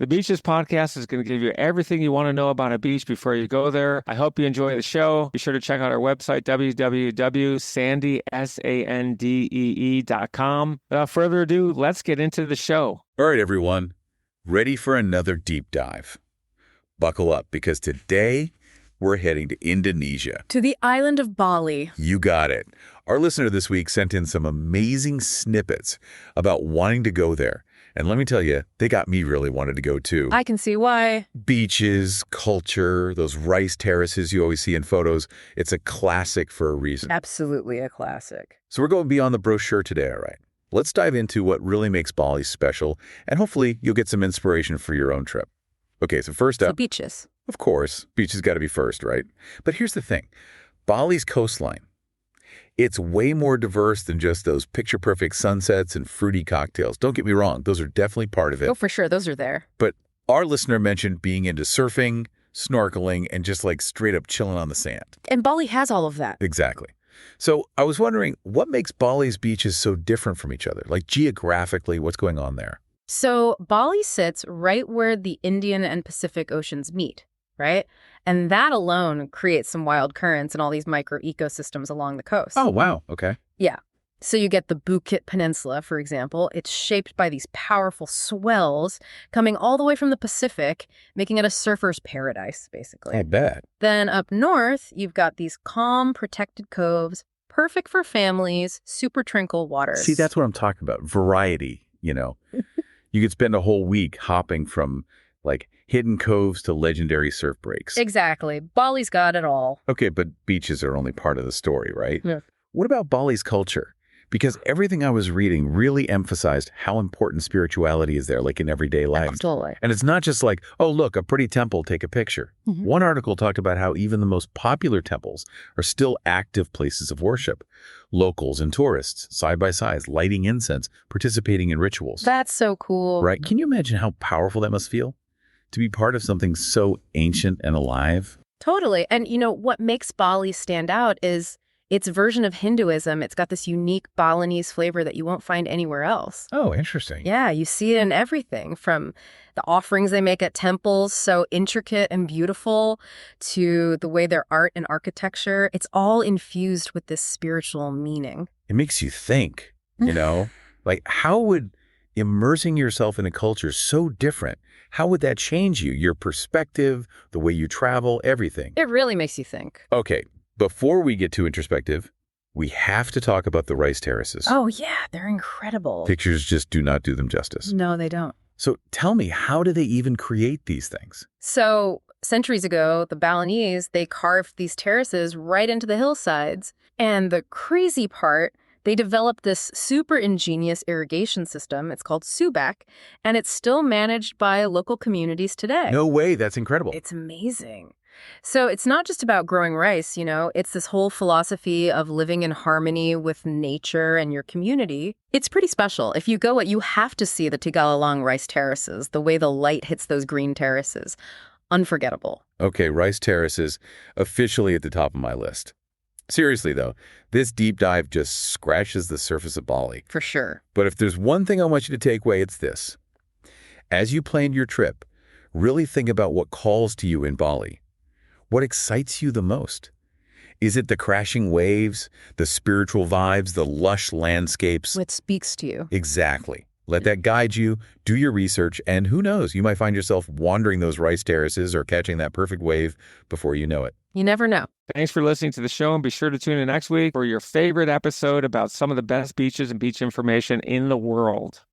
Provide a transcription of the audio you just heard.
The Beaches podcast is going to give you everything you want to know about a beach before you go there. I hope you enjoy the show. Be sure to check out our website, www.sandee.com. Without further ado, let's get into the show. All right, everyone. Ready for another deep dive? Buckle up, because today we're heading to Indonesia. To the island of Bali. You got it. Our listener this week sent in some amazing snippets about wanting to go there. And let me tell you, they got me really wanted to go too. I can see why. Beaches, culture, those rice terraces you always see in photos. It's a classic for a reason. Absolutely a classic. So we're going beyond the brochure today, all right? Let's dive into what really makes Bali special, and hopefully you'll get some inspiration for your own trip. Okay, so first up, beaches. of course, beaches got to be first, right? But here's the thing. Bali's coastline, it's way more diverse than just those picture-perfect sunsets and fruity cocktails. Don't get me wrong, those are definitely part of it. Oh, for sure, those are there. But our listener mentioned being into surfing, snorkeling, and just like straight up chilling on the sand. And Bali has all of that. Exactly. So I was wondering, what makes Bali's beaches so different from each other? Like geographically, what's going on there? So Bali sits right where the Indian and Pacific Oceans meet, right? And that alone creates some wild currents and all these micro ecosystems along the coast. Oh, wow. Okay. Yeah. So you get the Bukit Peninsula, for example. It's shaped by these powerful swells coming all the way from the Pacific, making it a surfer's paradise, basically. I bet. Then up north, you've got these calm, protected coves, perfect for families, super tranquil waters. See, that's what I'm talking about. Variety, you know. You could spend a whole week hopping from like hidden coves to legendary surf breaks. Exactly. Bali's got it all. Okay, but beaches are only part of the story, right? Yeah. What about Bali's culture? Because everything I was reading really emphasized how important spirituality is there, like in everyday life. Totally. And it's not just like, oh, look, a pretty temple, take a picture. Mhm. One article talked about how even the most popular temples are still active places of worship. Locals and tourists, side by side, lighting incense, participating in rituals. That's so cool. Right? Can you imagine how powerful that must feel? To be part of something so ancient and alive? Totally. And you know, what makes Bali stand out is its version of Hinduism. It's got this unique Balinese flavor that you won't find anywhere else. Oh, interesting. Yeah, you see it in everything from the offerings they make at temples, so intricate and beautiful, to the way their art and architecture. It's all infused with this spiritual meaning. It makes you think, you know? Like, how would immersing yourself in a culture so different, how would that change you? Your perspective, the way you travel, everything. It really makes you think. Okay, before we get too introspective, we have to talk about the rice terraces. Oh, yeah, they're incredible. Pictures just do not do them justice. No, they don't. So tell me, how do they even create these things? So centuries ago, the Balinese, they carved these terraces right into the hillsides. And the crazy part, they developed this super ingenious irrigation system. It's called Subak, and it's still managed by local communities today. No way, that's incredible. It's amazing. So it's not just about growing rice, you know, it's this whole philosophy of living in harmony with nature and your community. It's pretty special. If you go, you have to see the Tigalalang rice terraces, the way the light hits those green terraces. Unforgettable. Okay, rice terraces, officially at the top of my list. Seriously, though, this deep dive just scratches the surface of Bali. For sure. But if there's one thing I want you to take away, it's this. As you plan your trip, really think about what calls to you in Bali. What excites you the most? Is it the crashing waves, the spiritual vibes, the lush landscapes? What speaks to you? Exactly. Let that guide you, do your research, and who knows, you might find yourself wandering those rice terraces or catching that perfect wave before you know it. You never know. Thanks for listening to the show, and be sure to tune in next week for your favorite episode about some of the best beaches and beach information in the world.